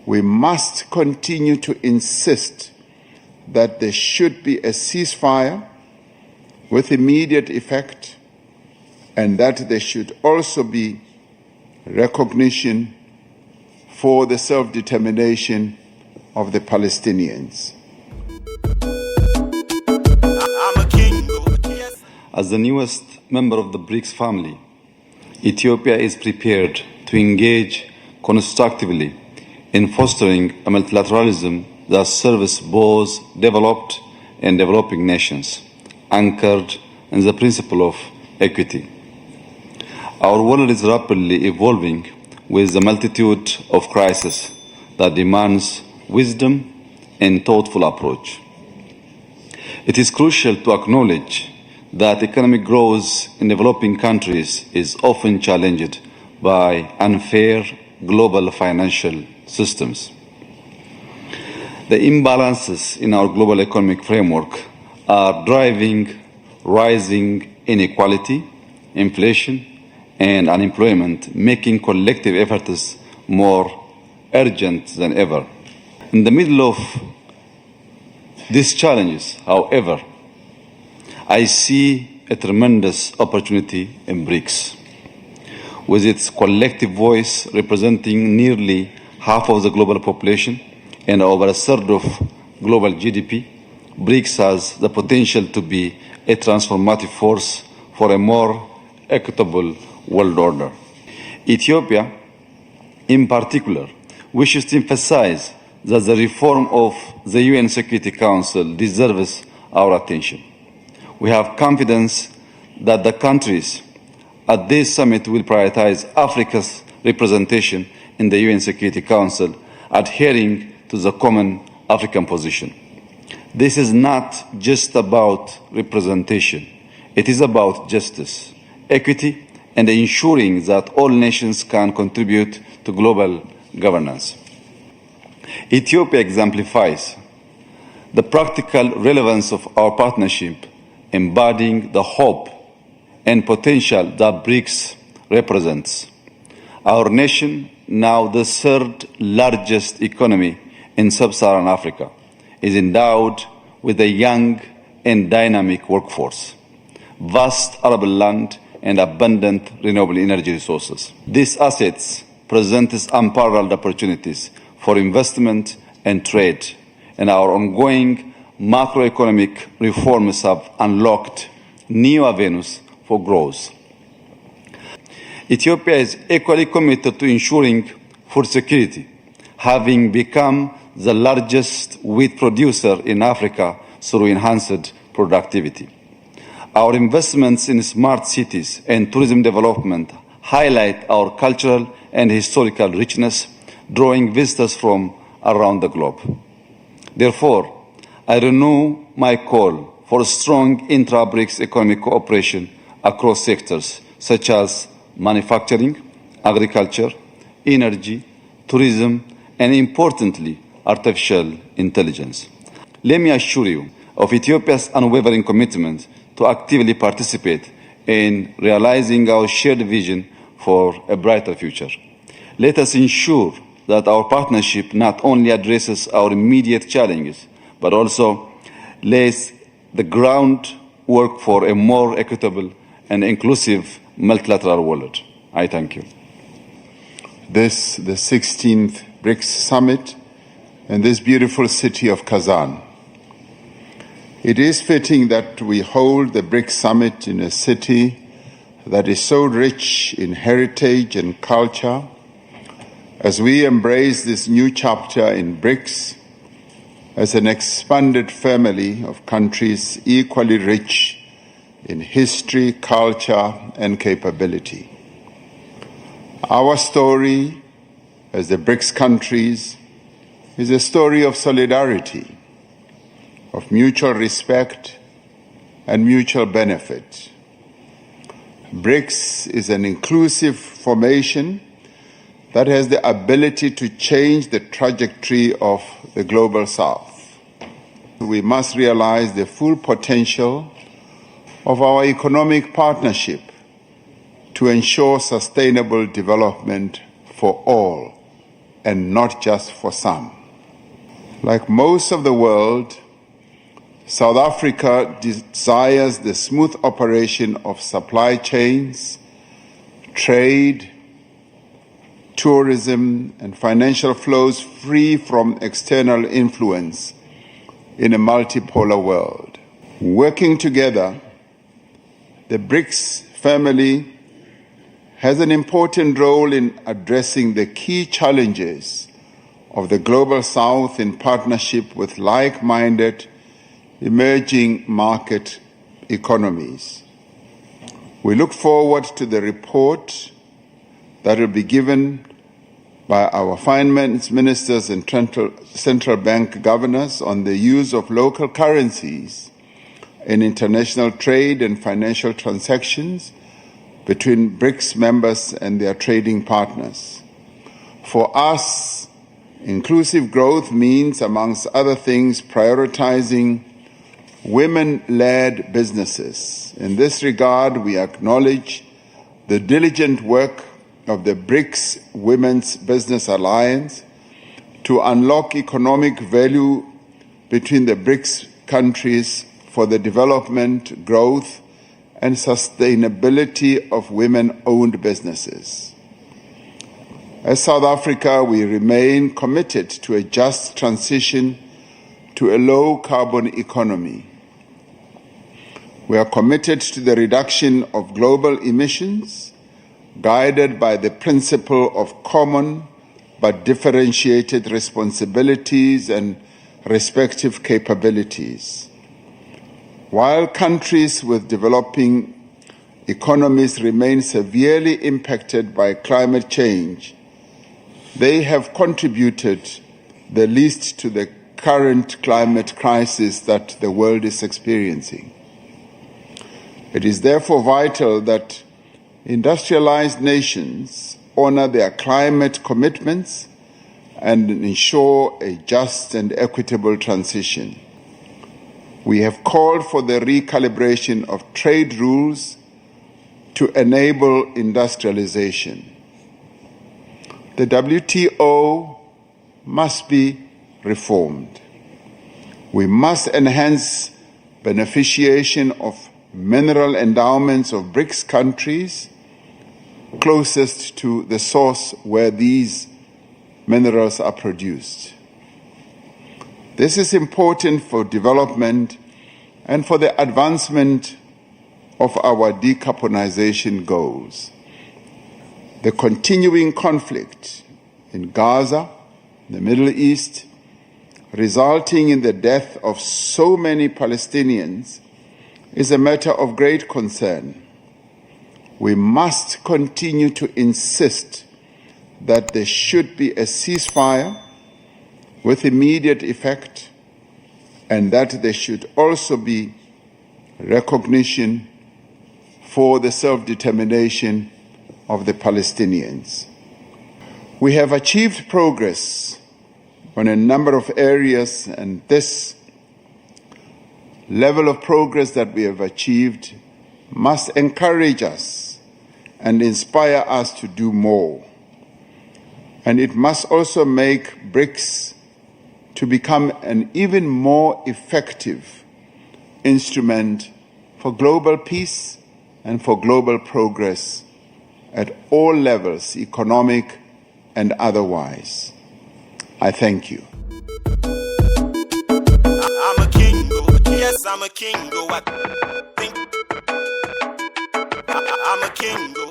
We must continue to insist that there should be a ceasefire with immediate effect, and that there should also be recognition for the self-determination of the Palestinians. As the newest member of the BRICS family, Ethiopia is prepared to engage constructively in fostering a multilateralism that serves both developed and developing nations, anchored in the principle of equity. Our world is rapidly evolving with a multitude of crises that demands wisdom and thoughtful approach. It is crucial to acknowledge that economic growth in developing countries is often challenged by unfair global financial systems. The imbalances in our global economic framework are driving rising inequality, inflation, and unemployment, making collective efforts more urgent than ever. In the middle of these challenges, however, I see a tremendous opportunity in BRICS. With its collective voice representing nearly half of the global population and over a third of global GDP, BRICS has the potential to be a transformative force for a more equitable world order. Ethiopia, in particular, wishes to emphasize that the reform of the UN Security Council deserves our attention. We have confidence that the countries at this summit will prioritize Africa's representation in the UN Security Council, adhering to the common African position. This is not just about representation. It is about justice, equity, and ensuring that all nations can contribute to global governance. Ethiopia exemplifies the practical relevance of our partnership, embodying the hope and potential that BRICS represents. Our nation, now the third largest economy in sub-Saharan Africa, is endowed with a young and dynamic workforce, vast arable land, and abundant renewable energy resources. These assets present unparalleled opportunities for investment and trade, and our ongoing macroeconomic reforms have unlocked new avenues for growth. Ethiopia is equally committed to ensuring food security, having become the largest wheat producer in Africa through enhanced productivity. Our investments in smart cities and tourism development highlight our cultural and historical richness, drawing visitors from around the globe. Therefore, I renew my call for strong intra-BRICS economic cooperation across sectors such as manufacturing, agriculture, energy, tourism, and importantly, artificial intelligence. Let me assure you of Ethiopia's unwavering commitment to actively participate in realizing our shared vision for a brighter future. Let us ensure that our partnership not only addresses our immediate challenges, but also lays the groundwork for a more equitable and inclusive multilateral world. I thank you. This, the 16th BRICS Summit in this beautiful city of Kazan. It is fitting that we hold the BRICS Summit in a city that is so rich in heritage and culture as we embrace this new chapter in BRICS as an expanded family of countries equally rich in history, culture, and capability. Our story as the BRICS countries is a story of solidarity, of mutual respect and mutual benefit. BRICS is an inclusive formation that has the ability to change the trajectory of the global South. We must realize the full potential of our economic partnership to ensure sustainable development for all. and not just for some. Like most of the world, South Africa desires the smooth operation of supply chains, trade, tourism, and financial flows free from external influence in a multipolar world. Working together, the BRICS family has an important role in addressing the key challenges of the Global South in partnership with like-minded emerging market economies. We look forward to the report that will be given by our finance ministers and central bank governors on the use of local currencies in international trade and financial transactions between BRICS members and their trading partners. For us, inclusive growth means, amongst other things, prioritizing women-led businesses. In this regard, we acknowledge the diligent work of the BRICS Women's Business Alliance to unlock economic value between the BRICS countries for the development, growth, and sustainability of women-owned businesses. As South Africa, we remain committed to a just transition to a low-carbon economy. We are committed to the reduction of global emissions, guided by the principle of common but differentiated responsibilities and respective capabilities. While countries with developing economies remain severely impacted by climate change, they have contributed the least to the current climate crisis that the world is experiencing. It is therefore vital that industrialized nations honor their climate commitments and ensure a just and equitable transition. We have called for the recalibration of trade rules to enable industrialization. The WTO must be reformed. We must enhance beneficiation of mineral endowments of BRICS countries closest to the source where these minerals are produced. This is important for development and for the advancement of our decarbonization goals. The continuing conflict in Gaza, the Middle East, resulting in the death of so many Palestinians, is a matter of great concern. We must continue to insist that there should be a ceasefire with immediate effect, and that there should also be recognition for the self-determination of the Palestinians. We have achieved progress on a number of areas, and this level of progress that we have achieved must encourage us and inspire us to do more. And it must also make BRICS to become an even more effective instrument for global peace and for global progress at all levels, economic and otherwise. I thank you. I'm a king, yes, I'm a king, I think I'm a king.